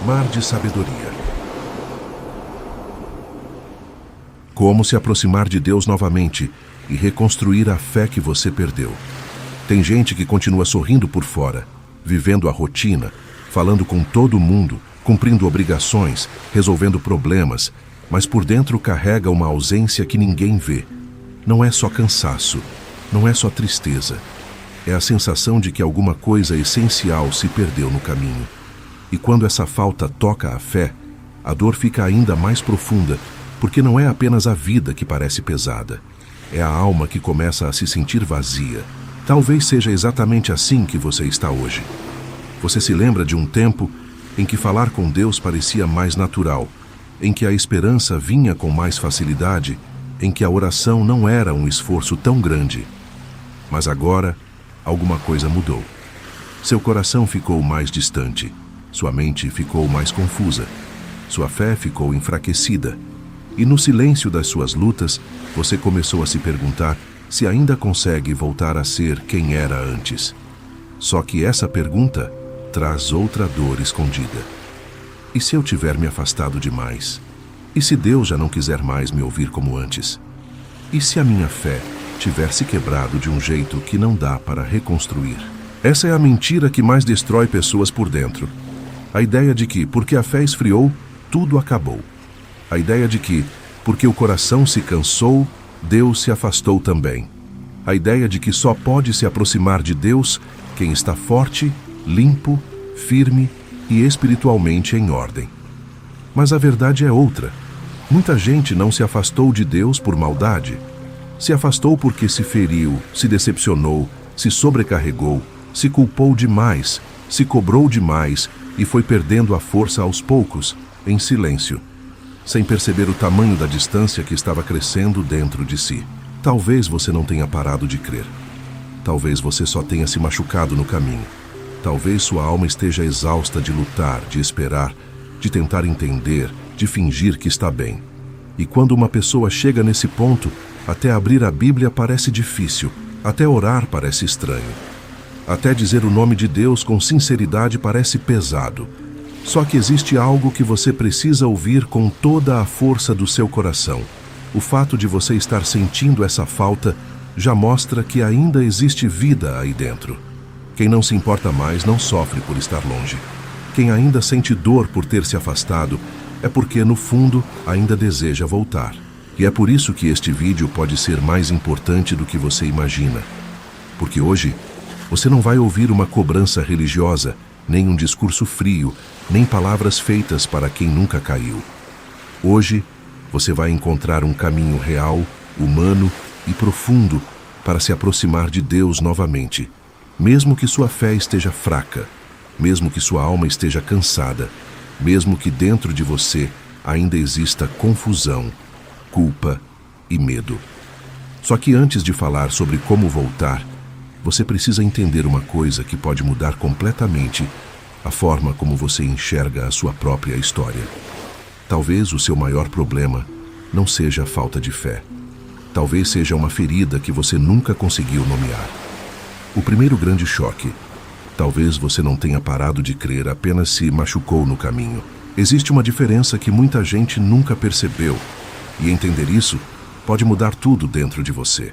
Mar de Sabedoria. Como se aproximar de Deus novamente e reconstruir a fé que você perdeu. Tem gente que continua sorrindo por fora, vivendo a rotina, falando com todo mundo, cumprindo obrigações, resolvendo problemas, mas por dentro carrega uma ausência que ninguém vê. Não é só cansaço, não é só tristeza. É a sensação de que alguma coisa essencial se perdeu no caminho. E quando essa falta toca a fé, a dor fica ainda mais profunda, porque não é apenas a vida que parece pesada. É a alma que começa a se sentir vazia. Talvez seja exatamente assim que você está hoje. Você se lembra de um tempo em que falar com Deus parecia mais natural, em que a esperança vinha com mais facilidade, em que a oração não era um esforço tão grande. Mas agora, alguma coisa mudou. Seu coração ficou mais distante. Sua mente ficou mais confusa. Sua fé ficou enfraquecida. E no silêncio das suas lutas, você começou a se perguntar se ainda consegue voltar a ser quem era antes. Só que essa pergunta traz outra dor escondida. E se eu tiver me afastado demais? E se Deus já não quiser mais me ouvir como antes? E se a minha fé tiver se quebrado de um jeito que não dá para reconstruir? Essa é a mentira que mais destrói pessoas por dentro. A ideia de que, porque a fé esfriou, tudo acabou. A ideia de que, porque o coração se cansou, Deus se afastou também. A ideia de que só pode se aproximar de Deus quem está forte, limpo, firme e espiritualmente em ordem. Mas a verdade é outra. Muita gente não se afastou de Deus por maldade. Se afastou porque se feriu, se decepcionou, se sobrecarregou, se culpou demais, se cobrou demais e foi perdendo a força aos poucos, em silêncio, sem perceber o tamanho da distância que estava crescendo dentro de si. Talvez você não tenha parado de crer. Talvez você só tenha se machucado no caminho. Talvez sua alma esteja exausta de lutar, de esperar, de tentar entender, de fingir que está bem. E quando uma pessoa chega nesse ponto, até abrir a Bíblia parece difícil, até orar parece estranho. Até dizer o nome de Deus com sinceridade parece pesado. Só que existe algo que você precisa ouvir com toda a força do seu coração. O fato de você estar sentindo essa falta já mostra que ainda existe vida aí dentro. Quem não se importa mais não sofre por estar longe. Quem ainda sente dor por ter se afastado é porque, no fundo, ainda deseja voltar. E é por isso que este vídeo pode ser mais importante do que você imagina. Porque hoje, você não vai ouvir uma cobrança religiosa, nem um discurso frio, nem palavras feitas para quem nunca caiu. Hoje, você vai encontrar um caminho real, humano e profundo para se aproximar de Deus novamente, mesmo que sua fé esteja fraca, mesmo que sua alma esteja cansada, mesmo que dentro de você ainda exista confusão, culpa e medo. Só que antes de falar sobre como voltar, você precisa entender uma coisa que pode mudar completamente a forma como você enxerga a sua própria história. Talvez o seu maior problema não seja a falta de fé. Talvez seja uma ferida que você nunca conseguiu nomear. O primeiro grande choque. Talvez você não tenha parado de crer, apenas se machucou no caminho. Existe uma diferença que muita gente nunca percebeu, e entender isso pode mudar tudo dentro de você.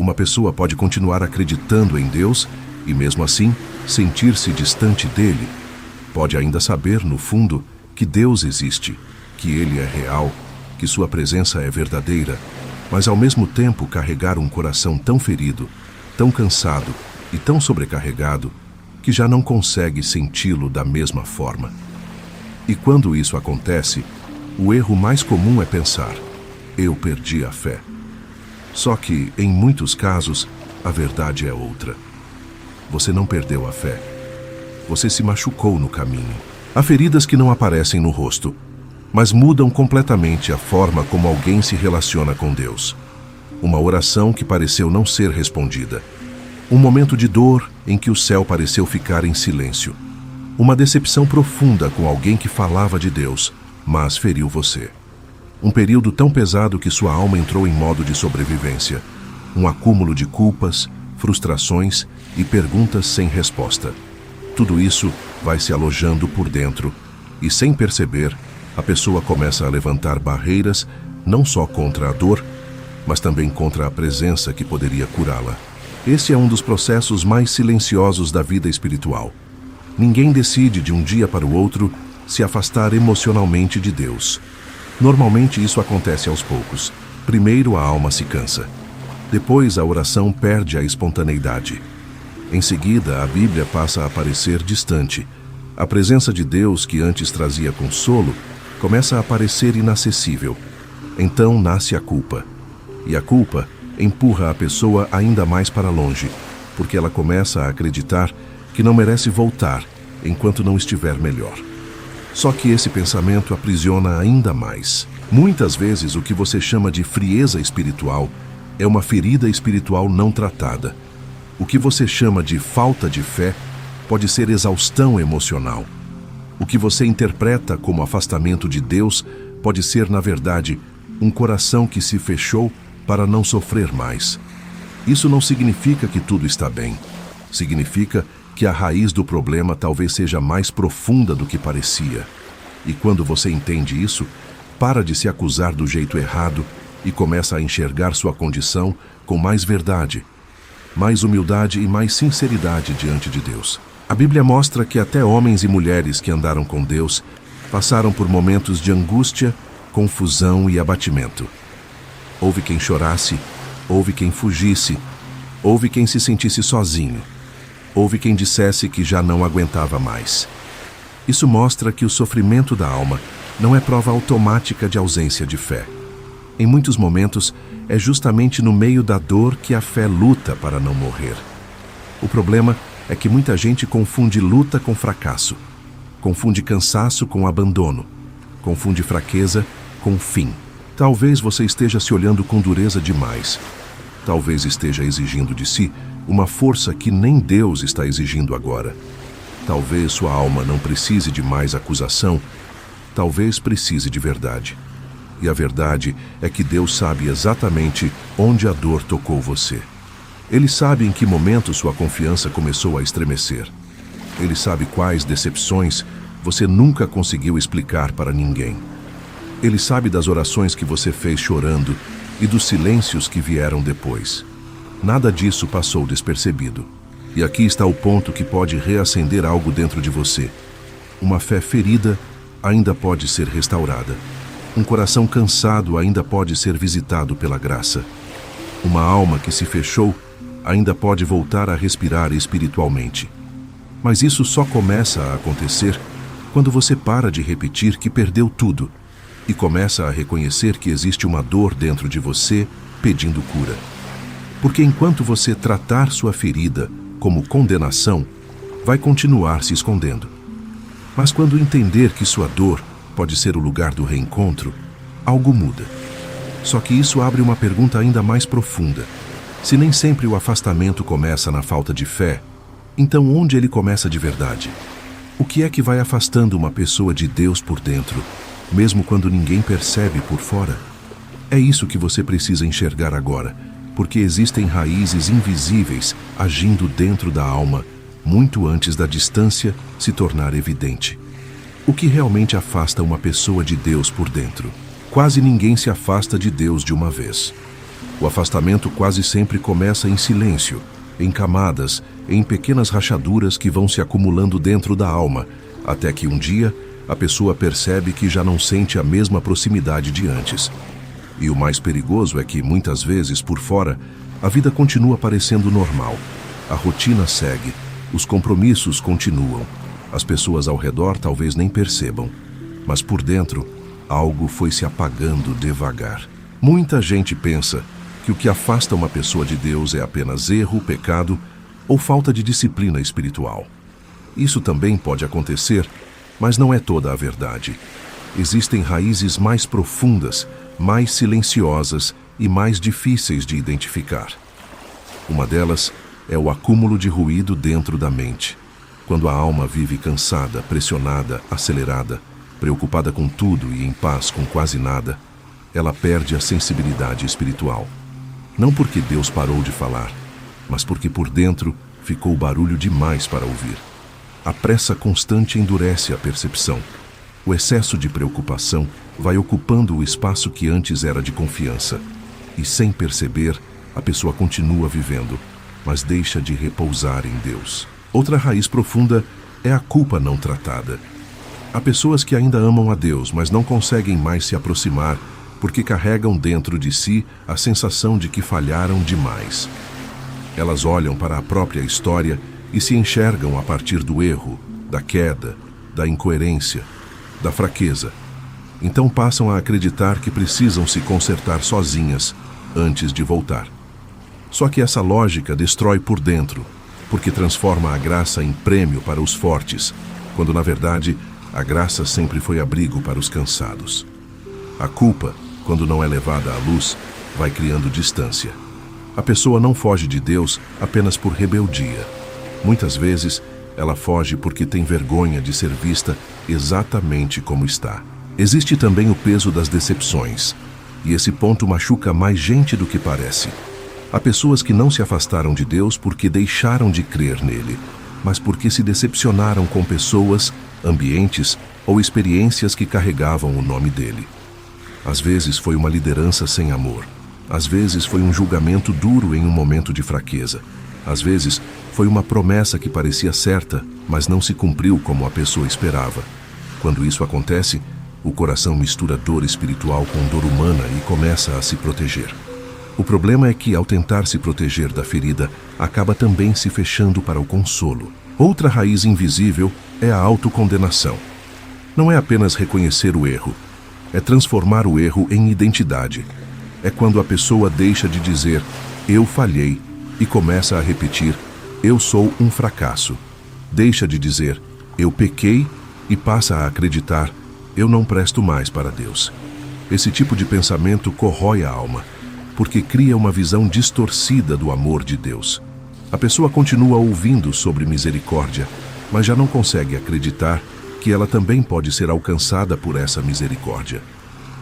Uma pessoa pode continuar acreditando em Deus e, mesmo assim, sentir-se distante dele. Pode ainda saber, no fundo, que Deus existe, que Ele é real, que sua presença é verdadeira, mas ao mesmo tempo carregar um coração tão ferido, tão cansado e tão sobrecarregado que já não consegue senti-lo da mesma forma. E quando isso acontece, o erro mais comum é pensar: eu perdi a fé. Só que, em muitos casos, a verdade é outra. Você não perdeu a fé. Você se machucou no caminho. Há feridas que não aparecem no rosto, mas mudam completamente a forma como alguém se relaciona com Deus. Uma oração que pareceu não ser respondida. Um momento de dor em que o céu pareceu ficar em silêncio. Uma decepção profunda com alguém que falava de Deus, mas feriu você. Um período tão pesado que sua alma entrou em modo de sobrevivência. Um acúmulo de culpas, frustrações e perguntas sem resposta. Tudo isso vai se alojando por dentro, E sem perceber, a pessoa começa a levantar barreiras não só contra a dor, mas também contra a presença que poderia curá-la. Esse é um dos processos mais silenciosos da vida espiritual. Ninguém decide de um dia para o outro se afastar emocionalmente de Deus. Normalmente isso acontece aos poucos. Primeiro a alma se cansa. Depois a oração perde a espontaneidade. Em seguida, a Bíblia passa a parecer distante. A presença de Deus, que antes trazia consolo, começa a parecer inacessível. Então nasce a culpa. E a culpa empurra a pessoa ainda mais para longe, porque ela começa a acreditar que não merece voltar enquanto não estiver melhor. Só que esse pensamento aprisiona ainda mais. Muitas vezes o que você chama de frieza espiritual é uma ferida espiritual não tratada. O que você chama de falta de fé pode ser exaustão emocional. O que você interpreta como afastamento de Deus pode ser, na verdade, um coração que se fechou para não sofrer mais. Isso não significa que tudo está bem. Significa que a raiz do problema talvez seja mais profunda do que parecia. E quando você entende isso, para de se acusar do jeito errado e começa a enxergar sua condição com mais verdade, mais humildade e mais sinceridade diante de Deus. A Bíblia mostra que até homens e mulheres que andaram com Deus passaram por momentos de angústia, confusão e abatimento. Houve quem chorasse, houve quem fugisse, houve quem se sentisse sozinho, houve quem dissesse que já não aguentava mais. Isso mostra que o sofrimento da alma não é prova automática de ausência de fé. Em muitos momentos, é justamente no meio da dor que a fé luta para não morrer. O problema é que muita gente confunde luta com fracasso, confunde cansaço com abandono, confunde fraqueza com fim. Talvez você esteja se olhando com dureza demais. Talvez esteja exigindo de si uma força que nem Deus está exigindo agora. Talvez sua alma não precise de mais acusação, talvez precise de verdade. E a verdade é que Deus sabe exatamente onde a dor tocou você. Ele sabe em que momento sua confiança começou a estremecer. Ele sabe quais decepções você nunca conseguiu explicar para ninguém. Ele sabe das orações que você fez chorando e dos silêncios que vieram depois. Nada disso passou despercebido. E aqui está o ponto que pode reacender algo dentro de você. Uma fé ferida ainda pode ser restaurada. Um coração cansado ainda pode ser visitado pela graça. Uma alma que se fechou ainda pode voltar a respirar espiritualmente. Mas isso só começa a acontecer quando você para de repetir que perdeu tudo e começa a reconhecer que existe uma dor dentro de você pedindo cura. Porque enquanto você tratar sua ferida como condenação, vai continuar se escondendo. Mas quando entender que sua dor pode ser o lugar do reencontro, algo muda. Só que isso abre uma pergunta ainda mais profunda. Se nem sempre o afastamento começa na falta de fé, então onde ele começa de verdade? O que é que vai afastando uma pessoa de Deus por dentro, mesmo quando ninguém percebe por fora? É isso que você precisa enxergar agora, porque existem raízes invisíveis agindo dentro da alma, muito antes da distância se tornar evidente. O que realmente afasta uma pessoa de Deus por dentro? Quase ninguém se afasta de Deus de uma vez. O afastamento quase sempre começa em silêncio, em camadas, em pequenas rachaduras que vão se acumulando dentro da alma, até que um dia a pessoa percebe que já não sente a mesma proximidade de antes. E o mais perigoso é que, muitas vezes, por fora, a vida continua parecendo normal. A rotina segue, os compromissos continuam. As pessoas ao redor talvez nem percebam, mas por dentro, algo foi se apagando devagar. Muita gente pensa que o que afasta uma pessoa de Deus é apenas erro, pecado ou falta de disciplina espiritual. Isso também pode acontecer, mas não é toda a verdade. Existem raízes mais profundas, mais silenciosas e mais difíceis de identificar. Uma delas é o acúmulo de ruído dentro da mente. Quando a alma vive cansada, pressionada, acelerada, preocupada com tudo e em paz com quase nada, ela perde a sensibilidade espiritual. Não porque Deus parou de falar, mas porque por dentro ficou barulho demais para ouvir. A pressa constante endurece a percepção. O excesso de preocupação vai ocupando o espaço que antes era de confiança. E sem perceber, a pessoa continua vivendo, mas deixa de repousar em Deus. Outra raiz profunda é a culpa não tratada. Há pessoas que ainda amam a Deus, mas não conseguem mais se aproximar porque carregam dentro de si a sensação de que falharam demais. Elas olham para a própria história e se enxergam a partir do erro, da queda, da incoerência, da fraqueza. Então passam a acreditar que precisam se consertar sozinhas antes de voltar. Só que essa lógica destrói por dentro, porque transforma a graça em prêmio para os fortes, quando na verdade a graça sempre foi abrigo para os cansados. A culpa, quando não é levada à luz, vai criando distância. A pessoa não foge de Deus apenas por rebeldia. Muitas vezes, ela foge porque tem vergonha de ser vista exatamente como está. Existe também o peso das decepções, e esse ponto machuca mais gente do que parece. Há pessoas que não se afastaram de Deus porque deixaram de crer nele, mas porque se decepcionaram com pessoas, ambientes ou experiências que carregavam o nome dele. Às vezes foi uma liderança sem amor. Às vezes foi um julgamento duro em um momento de fraqueza. Às vezes foi uma promessa que parecia certa, mas não se cumpriu como a pessoa esperava. Quando isso acontece, o coração mistura dor espiritual com dor humana e começa a se proteger. O problema é que, ao tentar se proteger da ferida, acaba também se fechando para o consolo. Outra raiz invisível é a autocondenação. Não é apenas reconhecer o erro, é transformar o erro em identidade. É quando a pessoa deixa de dizer, eu falhei, e começa a repetir, eu sou um fracasso. Deixa de dizer, eu pequei, e passa a acreditar, eu não presto mais para Deus. Esse tipo de pensamento corrói a alma, porque cria uma visão distorcida do amor de Deus. A pessoa continua ouvindo sobre misericórdia, mas já não consegue acreditar que ela também pode ser alcançada por essa misericórdia.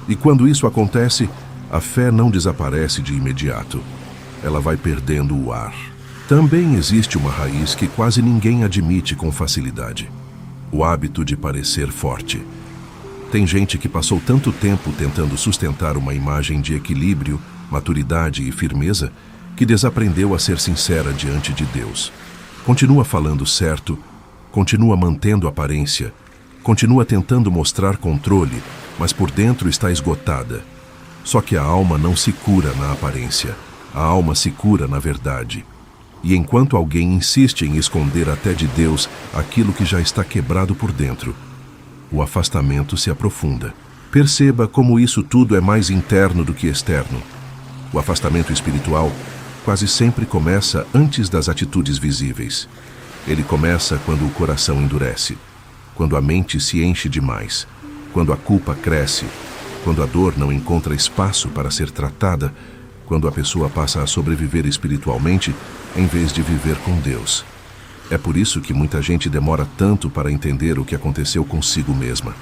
E quando isso acontece, a fé não desaparece de imediato. Ela vai perdendo o ar. Também existe uma raiz que quase ninguém admite com facilidade: o hábito de parecer forte. Tem gente que passou tanto tempo tentando sustentar uma imagem de equilíbrio, maturidade e firmeza, que desaprendeu a ser sincera diante de Deus. Continua falando certo, continua mantendo aparência, continua tentando mostrar controle, mas por dentro está esgotada. Só que a alma não se cura na aparência, a alma se cura na verdade. E enquanto alguém insiste em esconder até de Deus aquilo que já está quebrado por dentro, o afastamento se aprofunda. Perceba como isso tudo é mais interno do que externo. O afastamento espiritual quase sempre começa antes das atitudes visíveis. Ele começa quando o coração endurece, quando a mente se enche demais, quando a culpa cresce, quando a dor não encontra espaço para ser tratada, quando a pessoa passa a sobreviver espiritualmente em vez de viver com Deus. É por isso que muita gente demora tanto para entender o que aconteceu consigo mesma.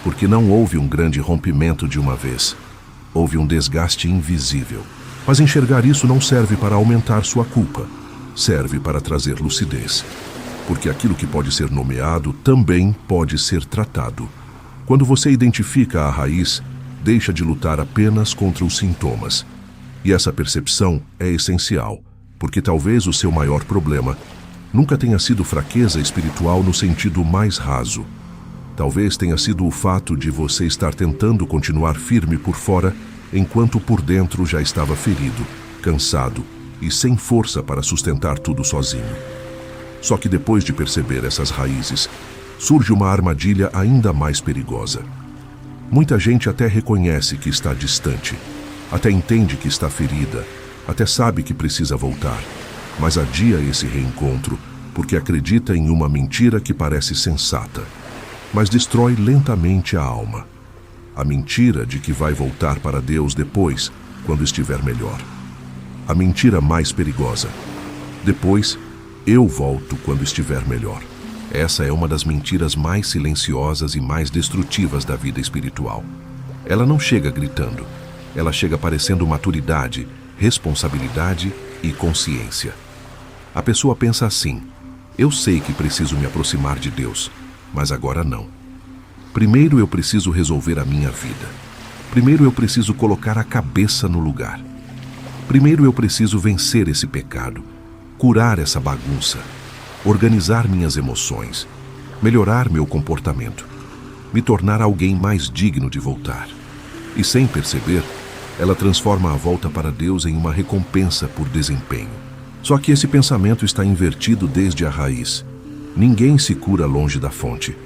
Porque não houve um grande rompimento de uma vez. Houve um desgaste invisível. Mas enxergar isso não serve para aumentar sua culpa. Serve para trazer lucidez. Porque aquilo que pode ser nomeado também pode ser tratado. Quando você identifica a raiz, deixa de lutar apenas contra os sintomas. E essa percepção é essencial, porque talvez o seu maior problema nunca tenha sido fraqueza espiritual no sentido mais raso. Talvez tenha sido o fato de você estar tentando continuar firme por fora, enquanto por dentro já estava ferido, cansado e sem força para sustentar tudo sozinho. Só que depois de perceber essas raízes, surge uma armadilha ainda mais perigosa. Muita gente até reconhece que está distante, até entende que está ferida, até sabe que precisa voltar, mas adia esse reencontro porque acredita em uma mentira que parece sensata, mas destrói lentamente a alma. A mentira de que vai voltar para Deus depois, quando estiver melhor. A mentira mais perigosa. Depois, eu volto quando estiver melhor. Essa é uma das mentiras mais silenciosas e mais destrutivas da vida espiritual. Ela não chega gritando, ela chega parecendo maturidade, responsabilidade e consciência. A pessoa pensa assim: eu sei que preciso me aproximar de Deus, mas agora não. Primeiro eu preciso resolver a minha vida. Primeiro eu preciso colocar a cabeça no lugar. Primeiro eu preciso vencer esse pecado, curar essa bagunça, organizar minhas emoções, melhorar meu comportamento, me tornar alguém mais digno de voltar. E sem perceber, ela transforma a volta para Deus em uma recompensa por desempenho. Só que esse pensamento está invertido desde a raiz. Ninguém se cura longe da fonte.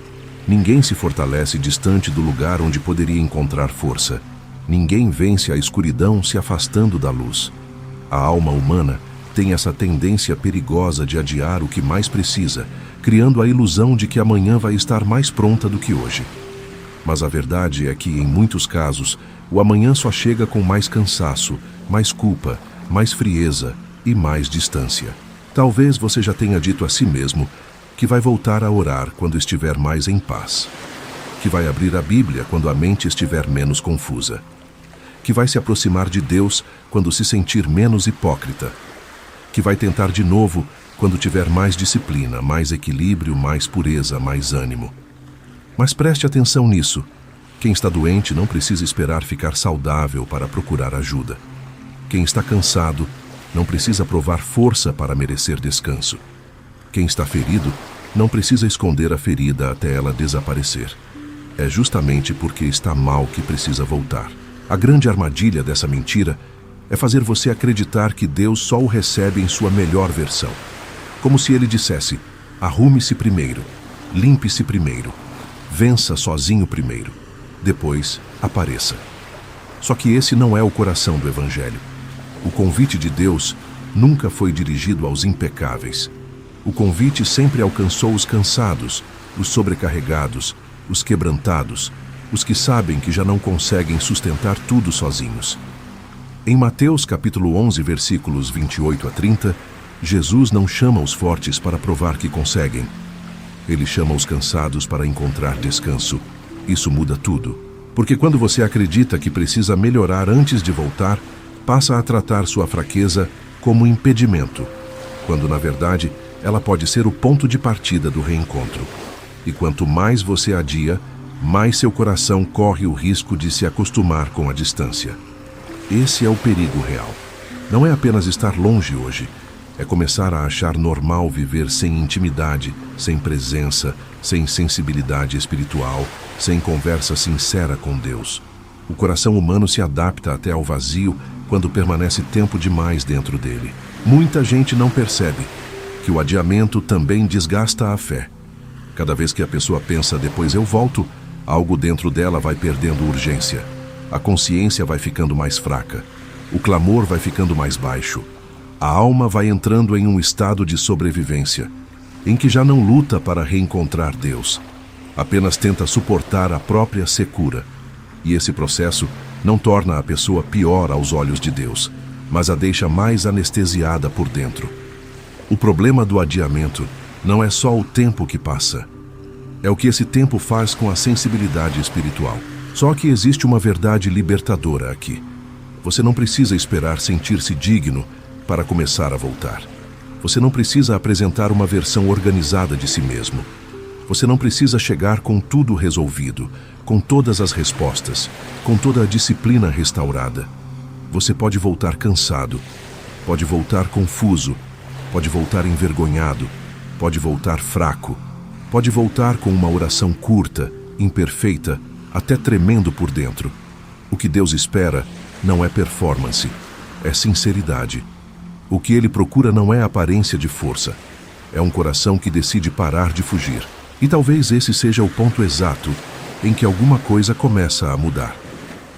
Ninguém se fortalece distante do lugar onde poderia encontrar força. Ninguém vence a escuridão se afastando da luz. A alma humana tem essa tendência perigosa de adiar o que mais precisa, criando a ilusão de que amanhã vai estar mais pronta do que hoje. Mas a verdade é que, em muitos casos, o amanhã só chega com mais cansaço, mais culpa, mais frieza e mais distância. Talvez você já tenha dito a si mesmo que vai voltar a orar quando estiver mais em paz, que vai abrir a Bíblia quando a mente estiver menos confusa, que vai se aproximar de Deus quando se sentir menos hipócrita, que vai tentar de novo quando tiver mais disciplina, mais equilíbrio, mais pureza, mais ânimo. Mas preste atenção nisso. Quem está doente não precisa esperar ficar saudável para procurar ajuda. Quem está cansado não precisa provar força para merecer descanso. Quem está ferido não precisa esconder a ferida até ela desaparecer. É justamente porque está mal que precisa voltar. A grande armadilha dessa mentira é fazer você acreditar que Deus só o recebe em sua melhor versão. Como se ele dissesse: arrume-se primeiro, limpe-se primeiro, vença sozinho primeiro, depois apareça. Só que esse não é o coração do Evangelho. O convite de Deus nunca foi dirigido aos impecáveis. O convite sempre alcançou os cansados, os sobrecarregados, os quebrantados, os que sabem que já não conseguem sustentar tudo sozinhos. Em Mateus capítulo 11, versículos 28 a 30, Jesus não chama os fortes para provar que conseguem. Ele chama os cansados para encontrar descanso. Isso muda tudo. Porque quando você acredita que precisa melhorar antes de voltar, passa a tratar sua fraqueza como impedimento, quando na verdade ela pode ser o ponto de partida do reencontro. E quanto mais você adia, mais seu coração corre o risco de se acostumar com a distância. Esse é o perigo real. Não é apenas estar longe hoje, é começar a achar normal viver sem intimidade, sem presença, sem sensibilidade espiritual, sem conversa sincera com Deus. O coração humano se adapta até ao vazio quando permanece tempo demais dentro dele. Muita gente não percebe que o adiamento também desgasta a fé. Cada vez que a pessoa pensa depois eu volto, algo dentro dela vai perdendo urgência. A consciência vai ficando mais fraca. O clamor vai ficando mais baixo. A alma vai entrando em um estado de sobrevivência, em que já não luta para reencontrar Deus. Apenas tenta suportar a própria secura. E esse processo não torna a pessoa pior aos olhos de Deus, mas a deixa mais anestesiada por dentro. O problema do adiamento não é só o tempo que passa. É o que esse tempo faz com a sensibilidade espiritual. Só que existe uma verdade libertadora aqui. Você não precisa esperar sentir-se digno para começar a voltar. Você não precisa apresentar uma versão organizada de si mesmo. Você não precisa chegar com tudo resolvido, com todas as respostas, com toda a disciplina restaurada. Você pode voltar cansado, pode voltar confuso, pode voltar envergonhado, pode voltar fraco, pode voltar com uma oração curta, imperfeita, até tremendo por dentro. O que Deus espera não é performance, é sinceridade. O que Ele procura não é aparência de força, é um coração que decide parar de fugir. E talvez esse seja o ponto exato em que alguma coisa começa a mudar.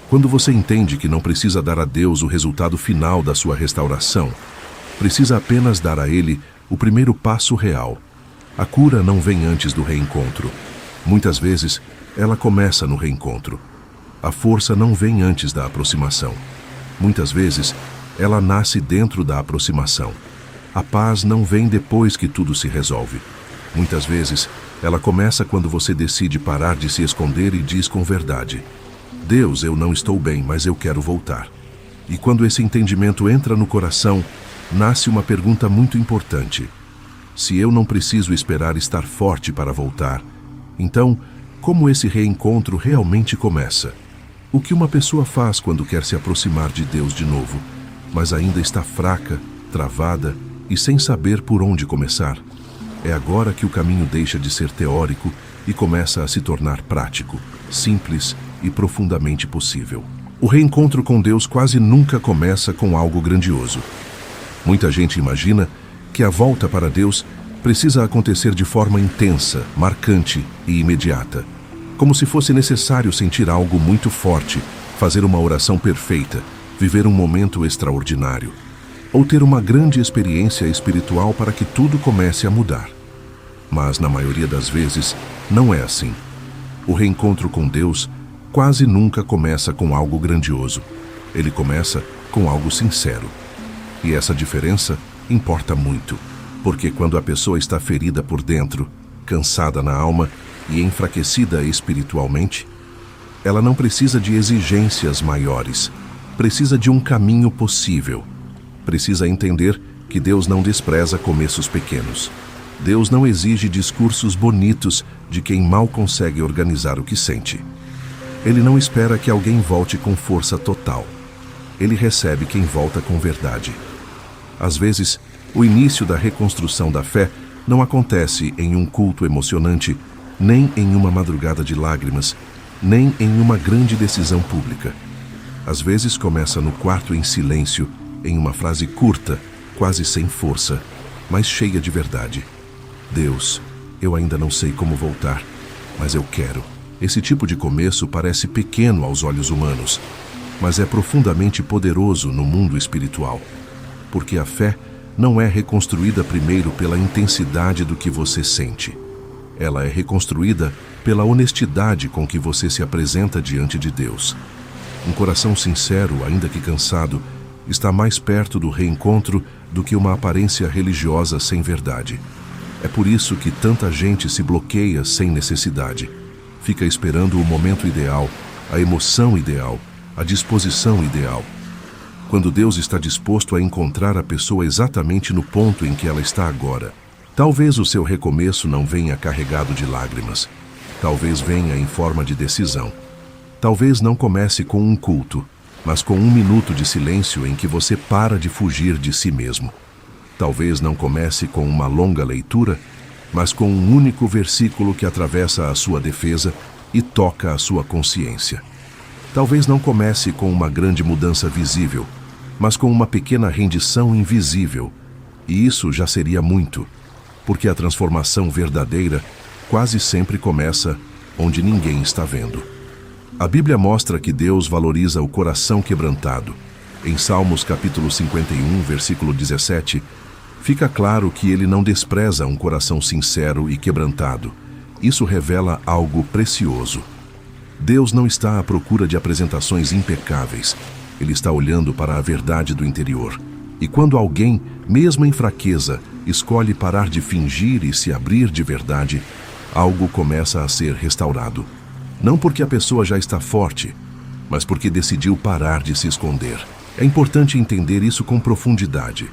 Quando você entende que não precisa dar a Deus o resultado final da sua restauração, precisa apenas dar a Ele o primeiro passo real. A cura não vem antes do reencontro. Muitas vezes, ela começa no reencontro. A força não vem antes da aproximação. Muitas vezes, ela nasce dentro da aproximação. A paz não vem depois que tudo se resolve. Muitas vezes, ela começa quando você decide parar de se esconder e diz com verdade: Deus, eu não estou bem, mas eu quero voltar. E quando esse entendimento entra no coração, nasce uma pergunta muito importante. Se eu não preciso esperar estar forte para voltar, então, Como esse reencontro realmente começa? O que uma pessoa faz quando quer se aproximar de Deus de novo, mas ainda está fraca, travada e sem saber por onde começar? É agora que o caminho deixa de ser teórico e começa a se tornar prático, simples e profundamente possível. O reencontro com Deus quase nunca começa com algo grandioso. Muita gente imagina que a volta para Deus precisa acontecer de forma intensa, marcante e imediata, como se fosse necessário sentir algo muito forte, fazer uma oração perfeita, viver um momento extraordinário, ou ter uma grande experiência espiritual para que tudo comece a mudar. Mas, na maioria das vezes, não é assim. O reencontro com Deus quase nunca começa com algo grandioso. Ele começa com algo sincero. E essa diferença importa muito, porque quando a pessoa está ferida por dentro, cansada na alma e enfraquecida espiritualmente, ela não precisa de exigências maiores, precisa de um caminho possível. Precisa entender que Deus não despreza começos pequenos. Deus não exige discursos bonitos de quem mal consegue organizar o que sente. Ele não espera que alguém volte com força total. Ele recebe quem volta com verdade. Às vezes, o início da reconstrução da fé não acontece em um culto emocionante, nem em uma madrugada de lágrimas, nem em uma grande decisão pública. Às vezes começa no quarto em silêncio, em uma frase curta, quase sem força, mas cheia de verdade. Deus, eu ainda não sei como voltar, mas eu quero. Esse tipo de começo parece pequeno aos olhos humanos, mas é profundamente poderoso no mundo espiritual, porque a fé não é reconstruída primeiro pela intensidade do que você sente. Ela é reconstruída pela honestidade com que você se apresenta diante de Deus. Um coração sincero, ainda que cansado, está mais perto do reencontro do que uma aparência religiosa sem verdade. É por isso que tanta gente se bloqueia sem necessidade. Fica esperando o momento ideal, a emoção ideal, a disposição ideal. Quando Deus está disposto a encontrar a pessoa exatamente no ponto em que ela está agora, talvez o seu recomeço não venha carregado de lágrimas. Talvez venha em forma de decisão. Talvez não comece com um culto, mas com 1 minuto de silêncio em que você para de fugir de si mesmo. Talvez não comece com uma longa leitura, mas com um único versículo que atravessa a sua defesa e toca a sua consciência. Talvez não comece com uma grande mudança visível, mas com uma pequena rendição invisível. E isso já seria muito, porque a transformação verdadeira quase sempre começa onde ninguém está vendo. A Bíblia mostra que Deus valoriza o coração quebrantado. Em Salmos capítulo 51, versículo 17, fica claro que ele não despreza um coração sincero e quebrantado. Isso revela algo precioso. Deus não está à procura de apresentações impecáveis. Ele está olhando para a verdade do interior. E quando alguém, mesmo em fraqueza, escolhe parar de fingir e se abrir de verdade, algo começa a ser restaurado. Não porque a pessoa já está forte, mas porque decidiu parar de se esconder. É importante entender isso com profundidade.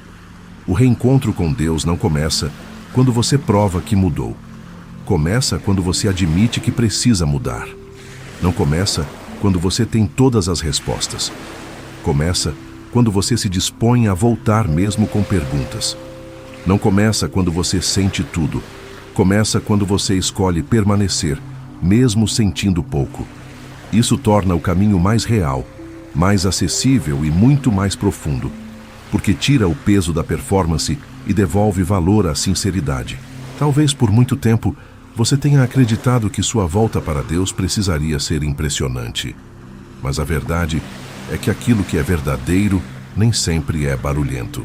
O reencontro com Deus não começa quando você prova que mudou. Começa quando você admite que precisa mudar. Não começa quando você tem todas as respostas. Começa quando você se dispõe a voltar mesmo com perguntas. Não começa quando você sente tudo. Começa quando você escolhe permanecer, mesmo sentindo pouco. Isso torna o caminho mais real, mais acessível e muito mais profundo, porque tira o peso da performance e devolve valor à sinceridade. Talvez por muito tempo você tenha acreditado que sua volta para Deus precisaria ser impressionante. Mas a verdade é que aquilo que é verdadeiro nem sempre é barulhento.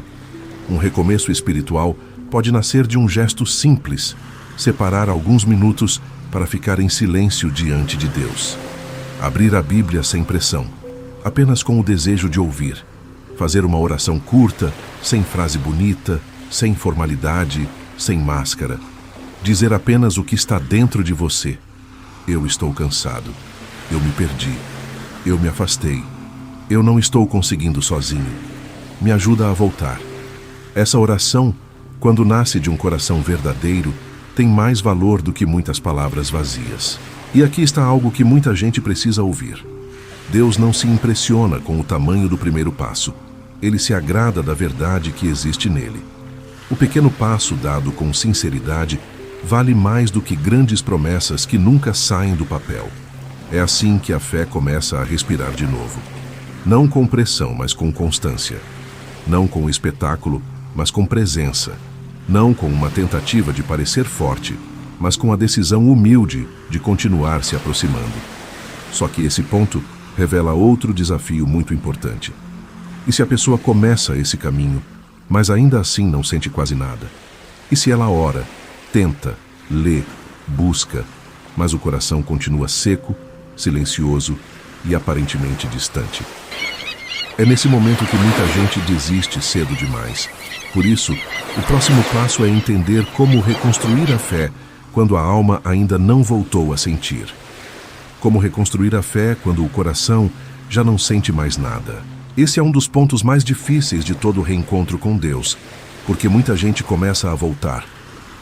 Um recomeço espiritual pode nascer de um gesto simples, separar alguns minutos para ficar em silêncio diante de Deus. Abrir a Bíblia sem pressão, apenas com o desejo de ouvir. Fazer uma oração curta, sem frase bonita, sem formalidade, sem máscara. Dizer apenas o que está dentro de você. Eu estou cansado. Eu me perdi. Eu me afastei. Eu não estou conseguindo sozinho. Me ajuda a voltar. Essa oração, quando nasce de um coração verdadeiro, tem mais valor do que muitas palavras vazias. E aqui está algo que muita gente precisa ouvir. Deus não se impressiona com o tamanho do primeiro passo. Ele se agrada da verdade que existe nele. O pequeno passo dado com sinceridade vale mais do que grandes promessas que nunca saem do papel. É assim que a fé começa a respirar de novo. Não com pressão, mas com constância. Não com espetáculo, mas com presença. Não com uma tentativa de parecer forte, mas com a decisão humilde de continuar se aproximando. Só que esse ponto revela outro desafio muito importante. E se a pessoa começa esse caminho, mas ainda assim não sente quase nada? E se ela ora, tenta, lê, busca, mas o coração continua seco, silencioso e aparentemente distante? É nesse momento que muita gente desiste cedo demais. Por isso, o próximo passo é entender como reconstruir a fé quando a alma ainda não voltou a sentir. Como reconstruir a fé quando o coração já não sente mais nada. Esse é um dos pontos mais difíceis de todo o reencontro com Deus, porque muita gente começa a voltar.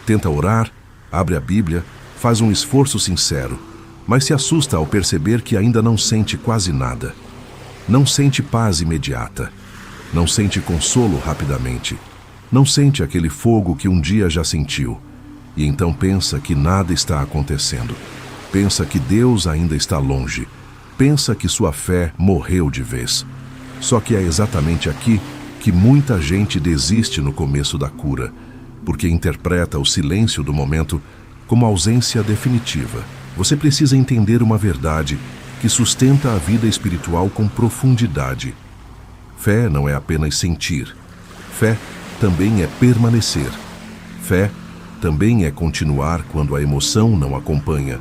Tenta orar, abre a Bíblia, faz um esforço sincero, mas se assusta ao perceber que ainda não sente quase nada. Não sente paz imediata. Não sente consolo rapidamente. Não sente aquele fogo que um dia já sentiu. E então pensa que nada está acontecendo. Pensa que Deus ainda está longe. Pensa que sua fé morreu de vez. Só que é exatamente aqui que muita gente desiste no começo da cura, porque interpreta o silêncio do momento como ausência definitiva. Você precisa entender uma verdade que sustenta a vida espiritual com profundidade. Fé não é apenas sentir. Fé também é permanecer. Fé também é continuar quando a emoção não acompanha.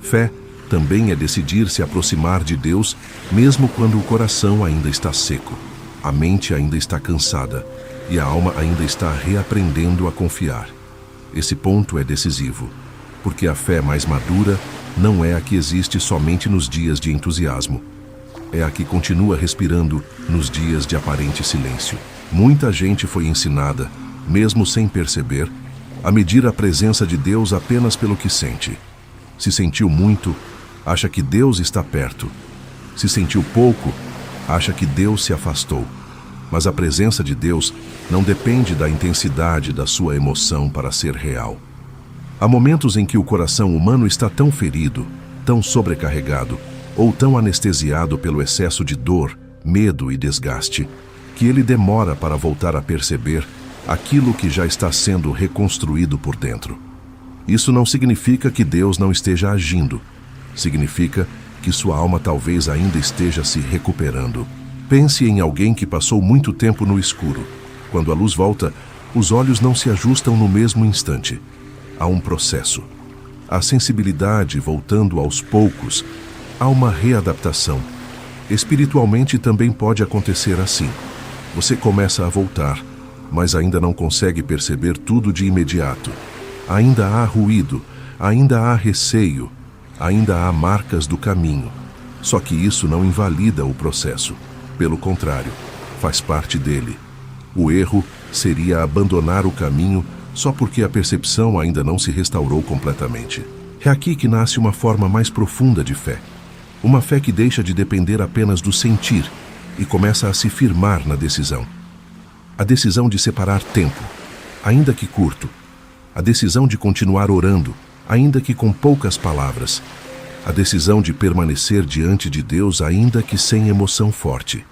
Fé também é decidir se aproximar de Deus, mesmo quando o coração ainda está seco, a mente ainda está cansada e a alma ainda está reaprendendo a confiar. Esse ponto é decisivo, porque a fé mais madura não é a que existe somente nos dias de entusiasmo. É a que continua respirando nos dias de aparente silêncio. Muita gente foi ensinada, mesmo sem perceber, a medir a presença de Deus apenas pelo que sente. Se sentiu muito, acha que Deus está perto. Se sentiu pouco, acha que Deus se afastou. Mas a presença de Deus não depende da intensidade da sua emoção para ser real. Há momentos em que o coração humano está tão ferido, tão sobrecarregado, ou tão anestesiado pelo excesso de dor, medo e desgaste, que ele demora para voltar a perceber aquilo que já está sendo reconstruído por dentro. Isso não significa que Deus não esteja agindo. Significa que sua alma talvez ainda esteja se recuperando. Pense em alguém que passou muito tempo no escuro. Quando a luz volta, os olhos não se ajustam no mesmo instante. Há um processo. A sensibilidade voltando aos poucos. Há uma readaptação. Espiritualmente também pode acontecer assim. Você começa a voltar, mas ainda não consegue perceber tudo de imediato. Ainda há ruído, ainda há receio, ainda há marcas do caminho. Só que isso não invalida o processo. Pelo contrário, faz parte dele. O erro seria abandonar o caminho só porque a percepção ainda não se restaurou completamente. É aqui que nasce uma forma mais profunda de fé. Uma fé que deixa de depender apenas do sentir e começa a se firmar na decisão. A decisão de separar tempo, ainda que curto. A decisão de continuar orando, ainda que com poucas palavras. A decisão de permanecer diante de Deus, ainda que sem emoção forte.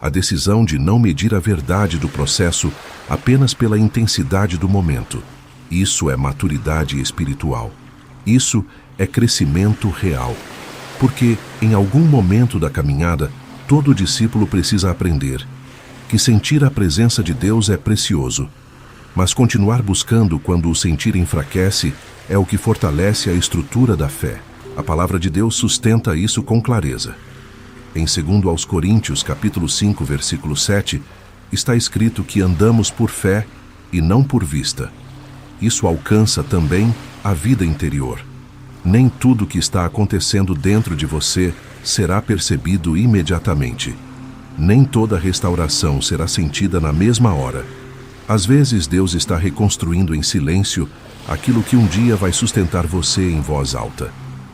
A decisão de não medir a verdade do processo apenas pela intensidade do momento. Isso é maturidade espiritual. Isso é crescimento real. Porque, em algum momento da caminhada, todo discípulo precisa aprender que sentir a presença de Deus é precioso, mas continuar buscando quando o sentir enfraquece é o que fortalece a estrutura da fé. A palavra de Deus sustenta isso com clareza. Em 2 Coríntios, capítulo 5, versículo 7, está escrito que andamos por fé e não por vista. Isso alcança também a vida interior. Nem tudo que está acontecendo dentro de você será percebido imediatamente. Nem toda restauração será sentida na mesma hora. Às vezes Deus está reconstruindo em silêncio aquilo que um dia vai sustentar você em voz alta.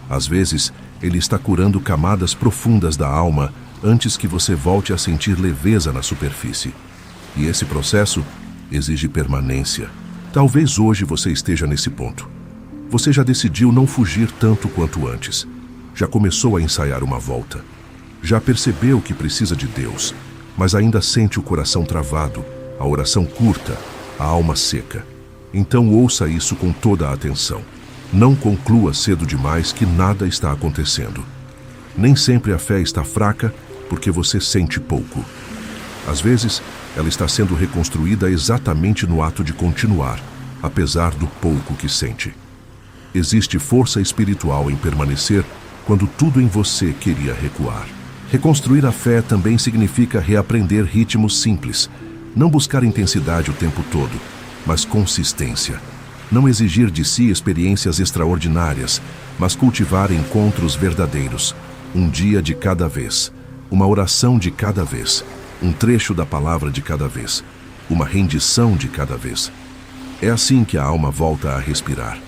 Às vezes, ele está curando camadas profundas da alma antes que você volte a sentir leveza na superfície. E esse processo exige permanência. Talvez hoje você esteja nesse ponto. Você já decidiu não fugir tanto quanto antes. Já começou a ensaiar uma volta. Já percebeu que precisa de Deus, mas ainda sente o coração travado, a oração curta, a alma seca. Então ouça isso com toda a atenção. Não conclua cedo demais que nada está acontecendo. Nem sempre a fé está fraca porque você sente pouco. Às vezes, ela está sendo reconstruída exatamente no ato de continuar, apesar do pouco que sente. Existe força espiritual em permanecer quando tudo em você queria recuar. Reconstruir a fé também significa reaprender ritmos simples, não buscar intensidade o tempo todo, mas consistência. Não exigir de si experiências extraordinárias, mas cultivar encontros verdadeiros, um dia de cada vez, uma oração de cada vez, um trecho da palavra de cada vez, uma rendição de cada vez. É assim que a alma volta a respirar.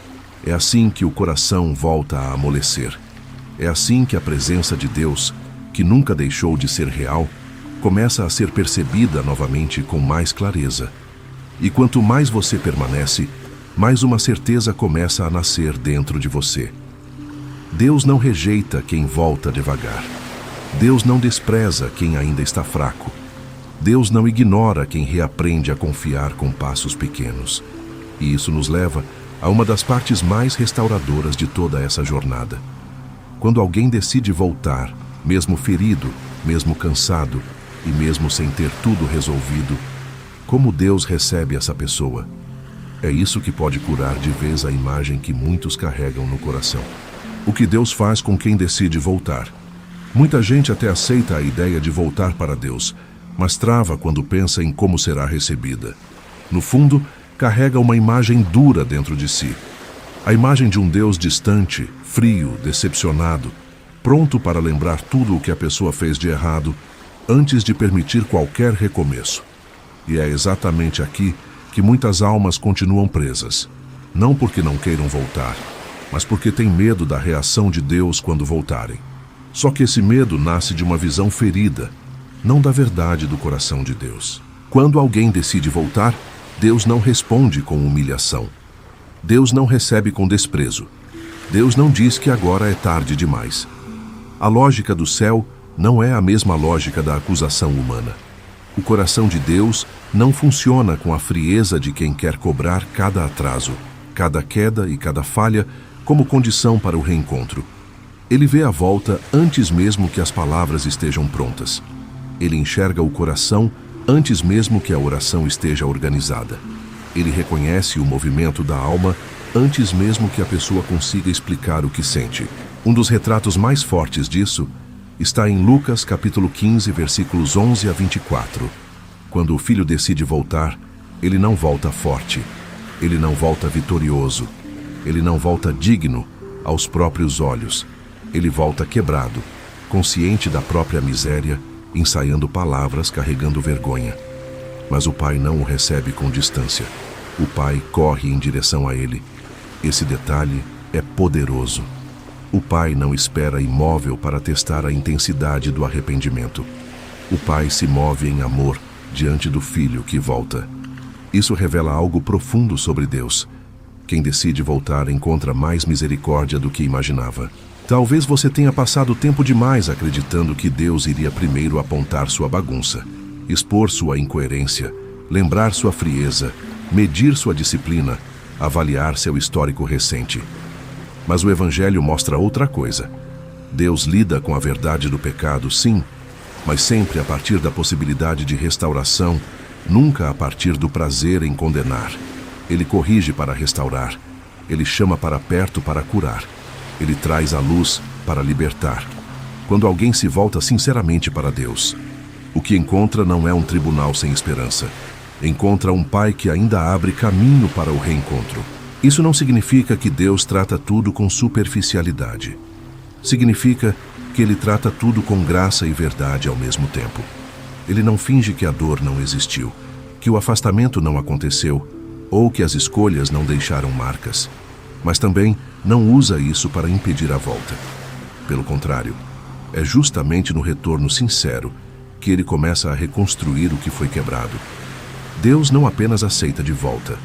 É assim que o coração volta a amolecer. É assim que a presença de Deus, que nunca deixou de ser real, começa a ser percebida novamente com mais clareza. E quanto mais você permanece, mais uma certeza começa a nascer dentro de você. Deus não rejeita quem volta devagar. Deus não despreza quem ainda está fraco. Deus não ignora quem reaprende a confiar com passos pequenos. E isso nos leva a uma das partes mais restauradoras de toda essa jornada. Quando alguém decide voltar, mesmo ferido, mesmo cansado e mesmo sem ter tudo resolvido, como Deus recebe essa pessoa? É isso que pode curar de vez a imagem que muitos carregam no coração. O que Deus faz com quem decide voltar? Muita gente até aceita a ideia de voltar para Deus, mas trava quando pensa em como será recebida. No fundo, carrega uma imagem dura dentro de si. A imagem de um Deus distante, frio, decepcionado, pronto para lembrar tudo o que a pessoa fez de errado, antes de permitir qualquer recomeço. E é exatamente aqui que muitas almas continuam presas. Não porque não queiram voltar, mas porque têm medo da reação de Deus quando voltarem. Só que esse medo nasce de uma visão ferida, não da verdade do coração de Deus. Quando alguém decide voltar, Deus não responde com humilhação. Deus não recebe com desprezo. Deus não diz que agora é tarde demais. A lógica do céu não é a mesma lógica da acusação humana. O coração de Deus não funciona com a frieza de quem quer cobrar cada atraso, cada queda e cada falha como condição para o reencontro. Ele vê a volta antes mesmo que as palavras estejam prontas. Ele enxerga o coração antes mesmo que a oração esteja organizada. Ele reconhece o movimento da alma antes mesmo que a pessoa consiga explicar o que sente. Um dos retratos mais fortes disso está em Lucas capítulo 15, versículos 11 a 24. Quando o filho decide voltar, ele não volta forte, ele não volta vitorioso, ele não volta digno aos próprios olhos. Ele volta quebrado, consciente da própria miséria, ensaiando palavras carregando vergonha. Mas o pai não o recebe com distância. O pai corre em direção a ele. Esse detalhe é poderoso. O pai não espera imóvel para testar a intensidade do arrependimento. O pai se move em amor diante do filho que volta. Isso revela algo profundo sobre Deus. Quem decide voltar encontra mais misericórdia do que imaginava. Talvez você tenha passado tempo demais acreditando que Deus iria primeiro apontar sua bagunça, expor sua incoerência, lembrar sua frieza, medir sua disciplina, avaliar seu histórico recente. Mas o Evangelho mostra outra coisa. Deus lida com a verdade do pecado, sim, mas sempre a partir da possibilidade de restauração, nunca a partir do prazer em condenar. Ele corrige para restaurar, ele chama para perto para curar. Ele traz a luz para libertar. Quando alguém se volta sinceramente para Deus, o que encontra não é um tribunal sem esperança. Encontra um pai que ainda abre caminho para o reencontro. Isso não significa que Deus trata tudo com superficialidade. Significa que Ele trata tudo com graça e verdade ao mesmo tempo. Ele não finge que a dor não existiu, que o afastamento não aconteceu, ou que as escolhas não deixaram marcas. Mas também não usa isso para impedir a volta. Pelo contrário, é justamente no retorno sincero que ele começa a reconstruir o que foi quebrado. Deus não apenas aceita de volta.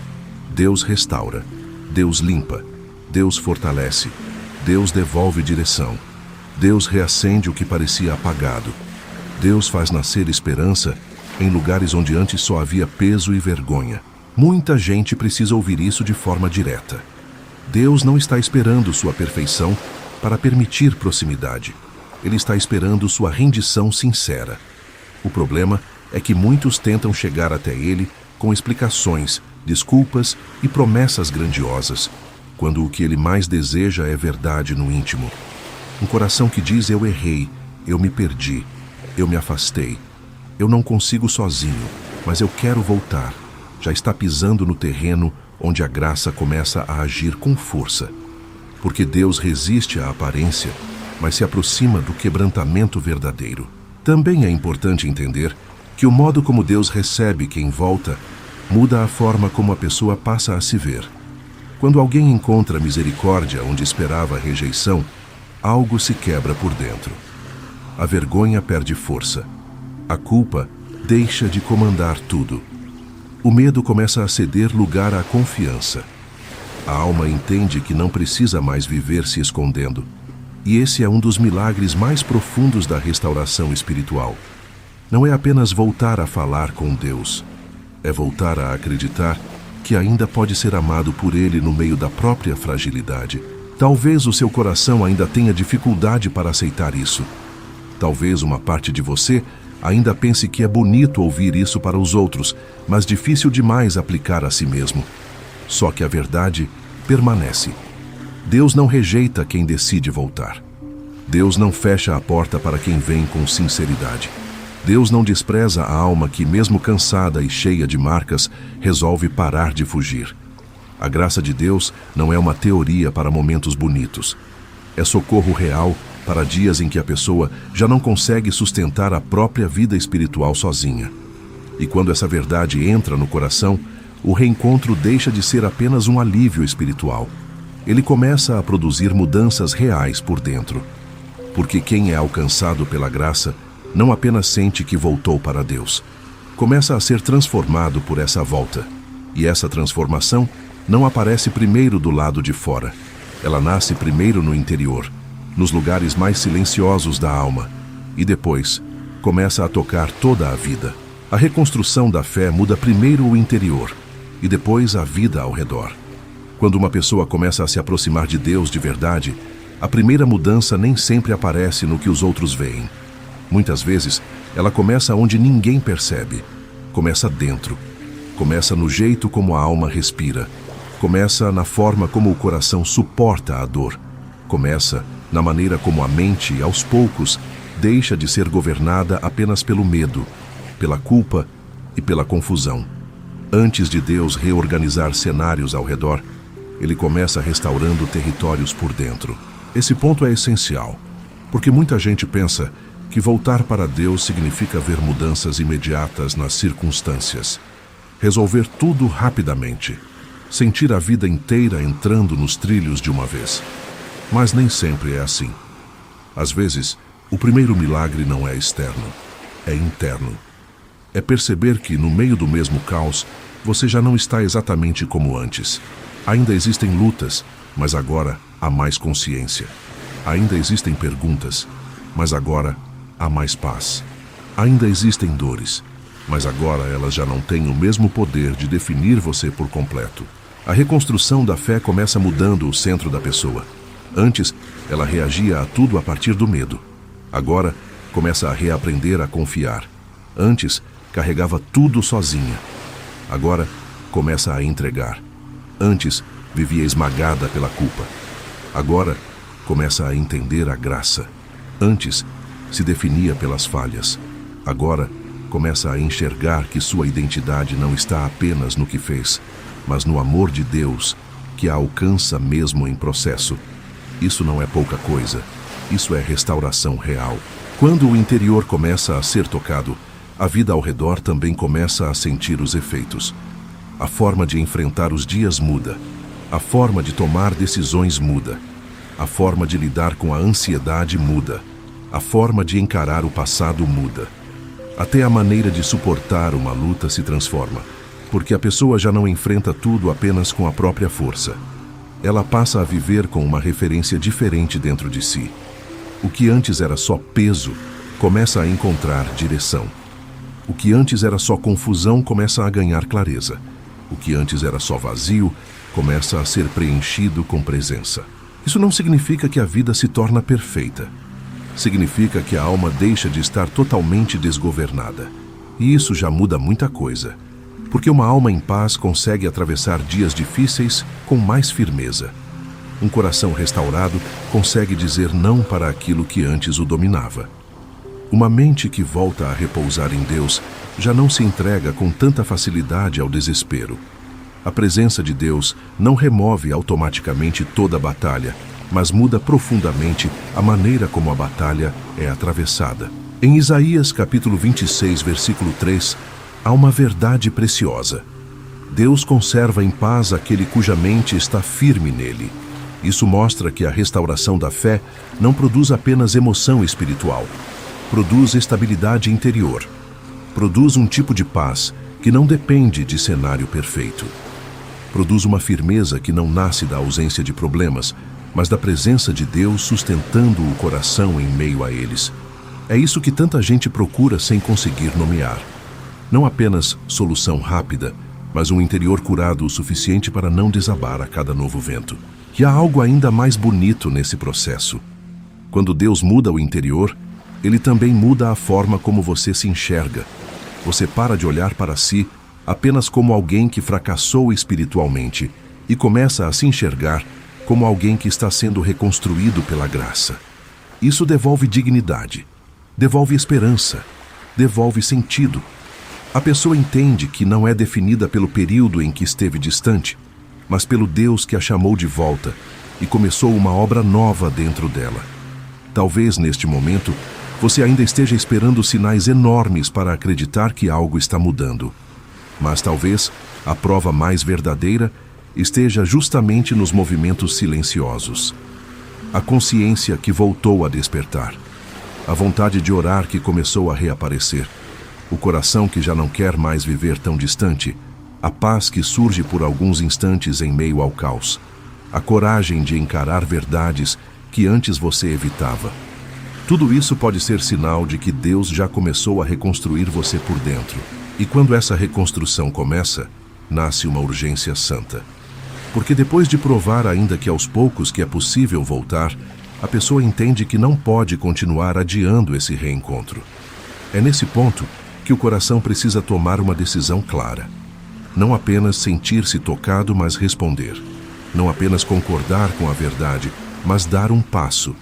Deus restaura, Deus limpa, Deus fortalece, Deus devolve direção, Deus reacende o que parecia apagado. Deus faz nascer esperança em lugares onde antes só havia peso e vergonha. Muita gente precisa ouvir isso de forma direta. Deus não está esperando sua perfeição para permitir proximidade. Ele está esperando sua rendição sincera. O problema é que muitos tentam chegar até ele com explicações, desculpas e promessas grandiosas, quando o que ele mais deseja é verdade no íntimo. Um coração que diz: eu errei, eu me perdi, eu me afastei, eu não consigo sozinho, mas eu quero voltar. Já está pisando no terreno onde a graça começa a agir com força. Porque Deus resiste à aparência, mas se aproxima do quebrantamento verdadeiro. Também é importante entender que o modo como Deus recebe quem volta muda a forma como a pessoa passa a se ver. Quando alguém encontra misericórdia onde esperava rejeição, algo se quebra por dentro. A vergonha perde força. A culpa deixa de comandar tudo. O medo começa a ceder lugar à confiança. A alma entende que não precisa mais viver se escondendo. E esse é um dos milagres mais profundos da restauração espiritual. Não é apenas voltar a falar com Deus. É voltar a acreditar que ainda pode ser amado por Ele no meio da própria fragilidade. Talvez o seu coração ainda tenha dificuldade para aceitar isso. Talvez uma parte de você ainda pense que é bonito ouvir isso para os outros, mas difícil demais aplicar a si mesmo. Só que a verdade permanece. Deus não rejeita quem decide voltar. Deus não fecha a porta para quem vem com sinceridade. Deus não despreza a alma que, mesmo cansada e cheia de marcas, resolve parar de fugir. A graça de Deus não é uma teoria para momentos bonitos. É socorro real para dias em que a pessoa já não consegue sustentar a própria vida espiritual sozinha. E quando essa verdade entra no coração, o reencontro deixa de ser apenas um alívio espiritual. Ele começa a produzir mudanças reais por dentro. Porque quem é alcançado pela graça não apenas sente que voltou para Deus, começa a ser transformado por essa volta. E essa transformação não aparece primeiro do lado de fora. Ela nasce primeiro no interior, nos lugares mais silenciosos da alma, e depois começa a tocar toda a vida. A reconstrução da fé muda primeiro o interior, e depois a vida ao redor. Quando uma pessoa começa a se aproximar de Deus de verdade, a primeira mudança nem sempre aparece no que os outros veem. Muitas vezes, ela começa onde ninguém percebe. Começa dentro. Começa no jeito como a alma respira. Começa na forma como o coração suporta a dor. Começa na maneira como a mente, aos poucos, deixa de ser governada apenas pelo medo, pela culpa e pela confusão. Antes de Deus reorganizar cenários ao redor, Ele começa restaurando territórios por dentro. Esse ponto é essencial, porque muita gente pensa que voltar para Deus significa ver mudanças imediatas nas circunstâncias, resolver tudo rapidamente, sentir a vida inteira entrando nos trilhos de uma vez. Mas nem sempre é assim. Às vezes, o primeiro milagre não é externo, é interno. É perceber que, no meio do mesmo caos, você já não está exatamente como antes. Ainda existem lutas, mas agora há mais consciência. Ainda existem perguntas, mas agora há mais paz. Ainda existem dores, mas agora elas já não têm o mesmo poder de definir você por completo. A reconstrução da fé começa mudando o centro da pessoa. Antes, ela reagia a tudo a partir do medo. Agora, começa a reaprender a confiar. Antes, carregava tudo sozinha. Agora, começa a entregar. Antes, vivia esmagada pela culpa. Agora, começa a entender a graça. Antes, se definia pelas falhas. Agora, começa a enxergar que sua identidade não está apenas no que fez, mas no amor de Deus, que a alcança mesmo em processo. Isso não é pouca coisa. Isso é restauração real. Quando o interior começa a ser tocado, a vida ao redor também começa a sentir os efeitos. A forma de enfrentar os dias muda. A forma de tomar decisões muda. A forma de lidar com a ansiedade muda. A forma de encarar o passado muda. Até a maneira de suportar uma luta se transforma, porque a pessoa já não enfrenta tudo apenas com a própria força. Ela passa a viver com uma referência diferente dentro de si. O que antes era só peso, começa a encontrar direção. O que antes era só confusão começa a ganhar clareza. O que antes era só vazio começa a ser preenchido com presença. Isso não significa que a vida se torna perfeita. Significa que a alma deixa de estar totalmente desgovernada. E isso já muda muita coisa. Porque uma alma em paz consegue atravessar dias difíceis com mais firmeza. Um coração restaurado consegue dizer não para aquilo que antes o dominava. Uma mente que volta a repousar em Deus já não se entrega com tanta facilidade ao desespero. A presença de Deus não remove automaticamente toda a batalha, mas muda profundamente a maneira como a batalha é atravessada. Em Isaías capítulo 26, versículo 3, há uma verdade preciosa. Deus conserva em paz aquele cuja mente está firme nele. Isso mostra que a restauração da fé não produz apenas emoção espiritual. Produz estabilidade interior. Produz um tipo de paz que não depende de cenário perfeito. Produz uma firmeza que não nasce da ausência de problemas, mas da presença de Deus sustentando o coração em meio a eles. É isso que tanta gente procura sem conseguir nomear. Não apenas solução rápida, mas um interior curado o suficiente para não desabar a cada novo vento. E há algo ainda mais bonito nesse processo. Quando Deus muda o interior, Ele também muda a forma como você se enxerga. Você para de olhar para si apenas como alguém que fracassou espiritualmente e começa a se enxergar como alguém que está sendo reconstruído pela graça. Isso devolve dignidade, devolve esperança, devolve sentido. A pessoa entende que não é definida pelo período em que esteve distante, mas pelo Deus que a chamou de volta e começou uma obra nova dentro dela. Talvez neste momento você ainda esteja esperando sinais enormes para acreditar que algo está mudando. Mas talvez a prova mais verdadeira esteja justamente nos movimentos silenciosos. A consciência que voltou a despertar. A vontade de orar que começou a reaparecer. O coração que já não quer mais viver tão distante. A paz que surge por alguns instantes em meio ao caos. A coragem de encarar verdades que antes você evitava. Tudo isso pode ser sinal de que Deus já começou a reconstruir você por dentro. E quando essa reconstrução começa, nasce uma urgência santa. Porque depois de provar ainda que aos poucos que é possível voltar, a pessoa entende que não pode continuar adiando esse reencontro. É nesse ponto que o coração precisa tomar uma decisão clara. Não apenas sentir-se tocado, mas responder. Não apenas concordar com a verdade, mas dar um passo.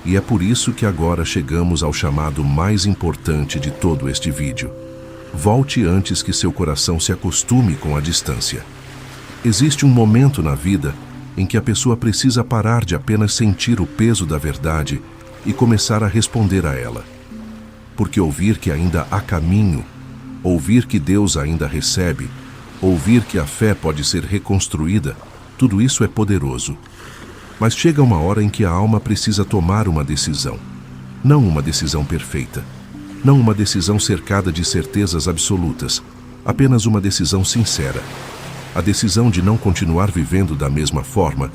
E é por isso que agora chegamos ao chamado mais importante de todo este vídeo. Volte antes que seu coração se acostume com a distância. Existe um momento na vida em que a pessoa precisa parar de apenas sentir o peso da verdade e começar a responder a ela. Porque ouvir que ainda há caminho, ouvir que Deus ainda recebe, ouvir que a fé pode ser reconstruída, tudo isso é poderoso. Mas chega uma hora em que a alma precisa tomar uma decisão. Não uma decisão perfeita. Não uma decisão cercada de certezas absolutas. Apenas uma decisão sincera. A decisão de não continuar vivendo da mesma forma,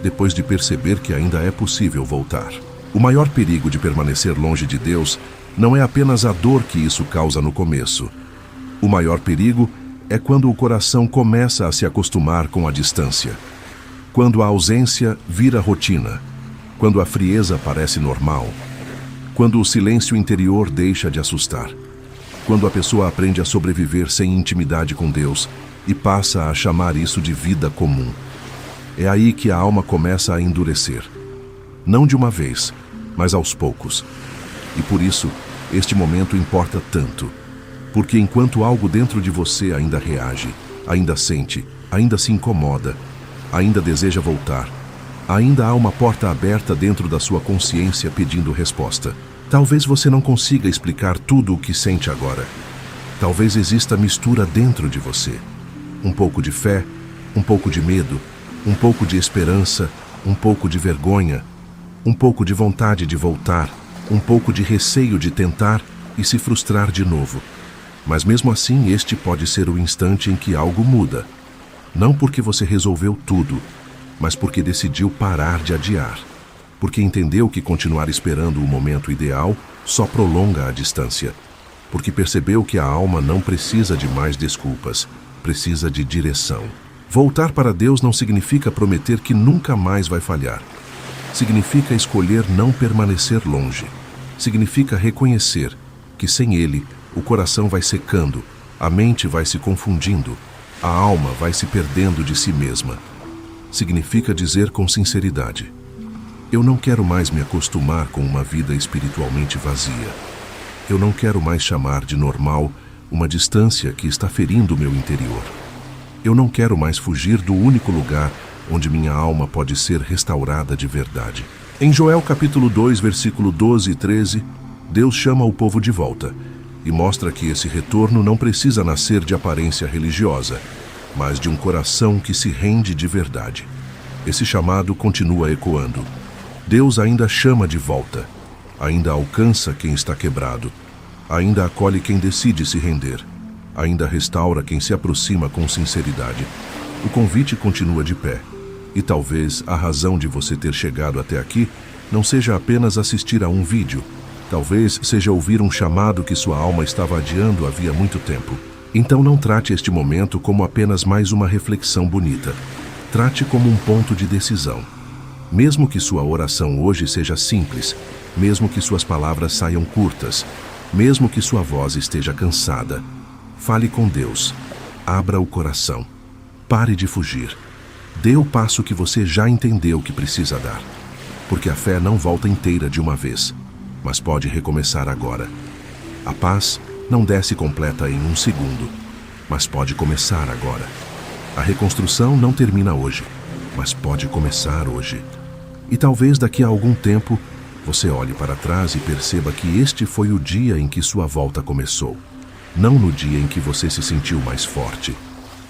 depois de perceber que ainda é possível voltar. O maior perigo de permanecer longe de Deus não é apenas a dor que isso causa no começo. O maior perigo é quando o coração começa a se acostumar com a distância. Quando a ausência vira rotina. Quando a frieza parece normal. Quando o silêncio interior deixa de assustar. Quando a pessoa aprende a sobreviver sem intimidade com Deus e passa a chamar isso de vida comum. É aí que a alma começa a endurecer. Não de uma vez, mas aos poucos. E por isso, este momento importa tanto. Porque enquanto algo dentro de você ainda reage, ainda sente, ainda se incomoda, ainda deseja voltar, ainda há uma porta aberta dentro da sua consciência pedindo resposta. Talvez você não consiga explicar tudo o que sente agora. Talvez exista mistura dentro de você. Um pouco de fé, um pouco de medo, um pouco de esperança, um pouco de vergonha, um pouco de vontade de voltar, um pouco de receio de tentar e se frustrar de novo. Mas mesmo assim, este pode ser o instante em que algo muda. Não porque você resolveu tudo, mas porque decidiu parar de adiar. Porque entendeu que continuar esperando o momento ideal só prolonga a distância. Porque percebeu que a alma não precisa de mais desculpas, precisa de direção. Voltar para Deus não significa prometer que nunca mais vai falhar. Significa escolher não permanecer longe. Significa reconhecer que sem Ele o coração vai secando, a mente vai se confundindo, a alma vai se perdendo de si mesma. Significa dizer com sinceridade: eu não quero mais me acostumar com uma vida espiritualmente vazia. Eu não quero mais chamar de normal uma distância que está ferindo o meu interior. Eu não quero mais fugir do único lugar onde minha alma pode ser restaurada de verdade. Em Joel capítulo 2, versículo 12 e 13, Deus chama o povo de volta e mostra que esse retorno não precisa nascer de aparência religiosa, mas de um coração que se rende de verdade. Esse chamado continua ecoando. Deus ainda chama de volta, ainda alcança quem está quebrado, ainda acolhe quem decide se render, ainda restaura quem se aproxima com sinceridade. O convite continua de pé, e talvez a razão de você ter chegado até aqui não seja apenas assistir a um vídeo, talvez seja ouvir um chamado que sua alma estava adiando havia muito tempo. Então não trate este momento como apenas mais uma reflexão bonita. Trate como um ponto de decisão. Mesmo que sua oração hoje seja simples, mesmo que suas palavras saiam curtas, mesmo que sua voz esteja cansada, fale com Deus. Abra o coração. Pare de fugir. Dê o passo que você já entendeu que precisa dar. Porque a fé não volta inteira de uma vez, mas pode recomeçar agora. A paz não desce completa em um segundo, mas pode começar agora. A reconstrução não termina hoje, mas pode começar hoje. E talvez daqui a algum tempo você olhe para trás e perceba que este foi o dia em que sua volta começou. Não no dia em que você se sentiu mais forte,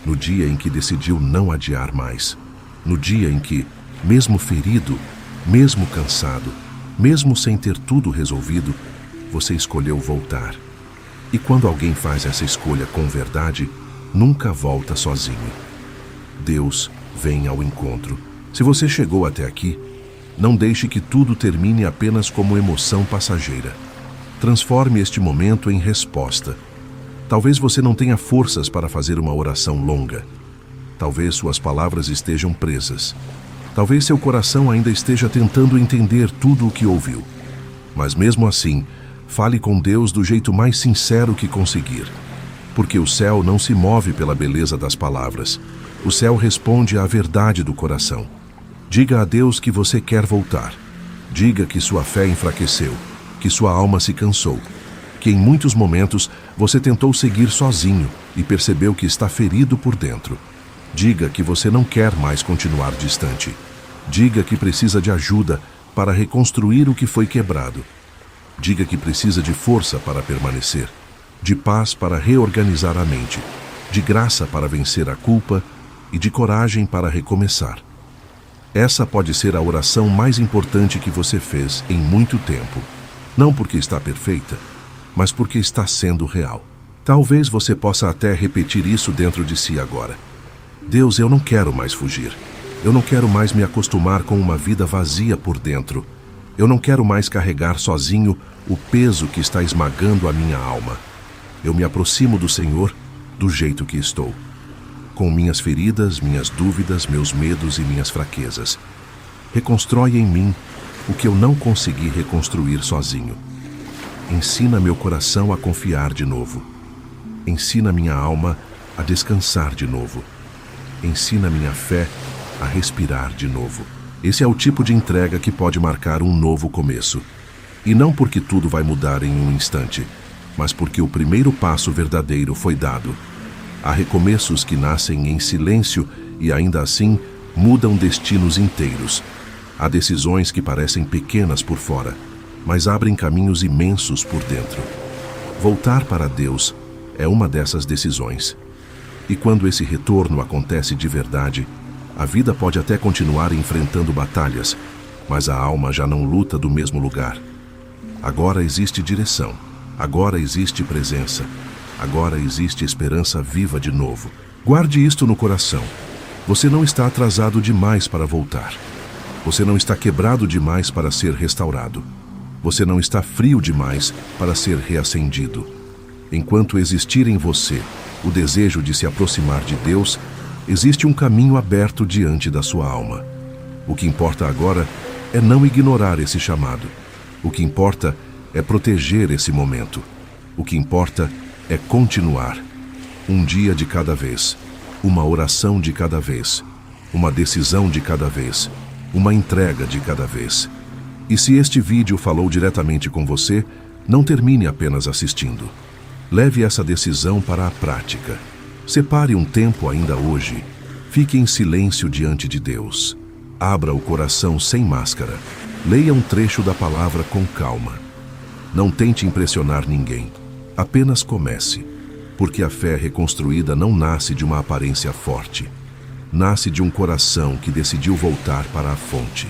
no dia em que decidiu não adiar mais, no dia em que, mesmo ferido, mesmo cansado, mesmo sem ter tudo resolvido, você escolheu voltar. E quando alguém faz essa escolha com verdade, nunca volta sozinho. Deus vem ao encontro. Se você chegou até aqui, não deixe que tudo termine apenas como emoção passageira. Transforme este momento em resposta. Talvez você não tenha forças para fazer uma oração longa. Talvez suas palavras estejam presas. Talvez seu coração ainda esteja tentando entender tudo o que ouviu. Mas mesmo assim, fale com Deus do jeito mais sincero que conseguir. Porque o céu não se move pela beleza das palavras. O céu responde à verdade do coração. Diga a Deus que você quer voltar. Diga que sua fé enfraqueceu, que sua alma se cansou, que em muitos momentos você tentou seguir sozinho e percebeu que está ferido por dentro. Diga que você não quer mais continuar distante. Diga que precisa de ajuda para reconstruir o que foi quebrado. Diga que precisa de força para permanecer, de paz para reorganizar a mente, de graça para vencer a culpa e de coragem para recomeçar. Essa pode ser a oração mais importante que você fez em muito tempo. Não porque está perfeita, mas porque está sendo real. Talvez você possa até repetir isso dentro de si agora. Deus, eu não quero mais fugir. Eu não quero mais me acostumar com uma vida vazia por dentro. Eu não quero mais carregar sozinho o peso que está esmagando a minha alma. Eu me aproximo do Senhor do jeito que estou, com minhas feridas, minhas dúvidas, meus medos e minhas fraquezas. Reconstrói em mim o que eu não consegui reconstruir sozinho. Ensina meu coração a confiar de novo. Ensina minha alma a descansar de novo. Ensina minha fé a respirar de novo. Esse é o tipo de entrega que pode marcar um novo começo. E não porque tudo vai mudar em um instante, mas porque o primeiro passo verdadeiro foi dado. Há recomeços que nascem em silêncio e ainda assim mudam destinos inteiros. Há decisões que parecem pequenas por fora, mas abrem caminhos imensos por dentro. Voltar para Deus é uma dessas decisões. E quando esse retorno acontece de verdade, A vida pode até continuar enfrentando batalhas, mas a alma já não luta do mesmo lugar. Agora existe direção, agora existe presença, agora existe esperança viva de novo. Guarde isto no coração. Você não está atrasado demais para voltar. Você não está quebrado demais para ser restaurado. Você não está frio demais para ser reacendido. Enquanto existir em você o desejo de se aproximar de Deus, existe um caminho aberto diante da sua alma. O que importa agora é não ignorar esse chamado. O que importa é proteger esse momento. O que importa é continuar. Um dia de cada vez, uma oração de cada vez, uma decisão de cada vez, uma entrega de cada vez. E se este vídeo falou diretamente com você, não termine apenas assistindo. Leve essa decisão para a prática. Separe um tempo ainda hoje. Fique em silêncio diante de Deus. Abra o coração sem máscara. Leia um trecho da palavra com calma. Não tente impressionar ninguém. Apenas comece. Porque a fé reconstruída não nasce de uma aparência forte. Nasce de um coração que decidiu voltar para a fonte.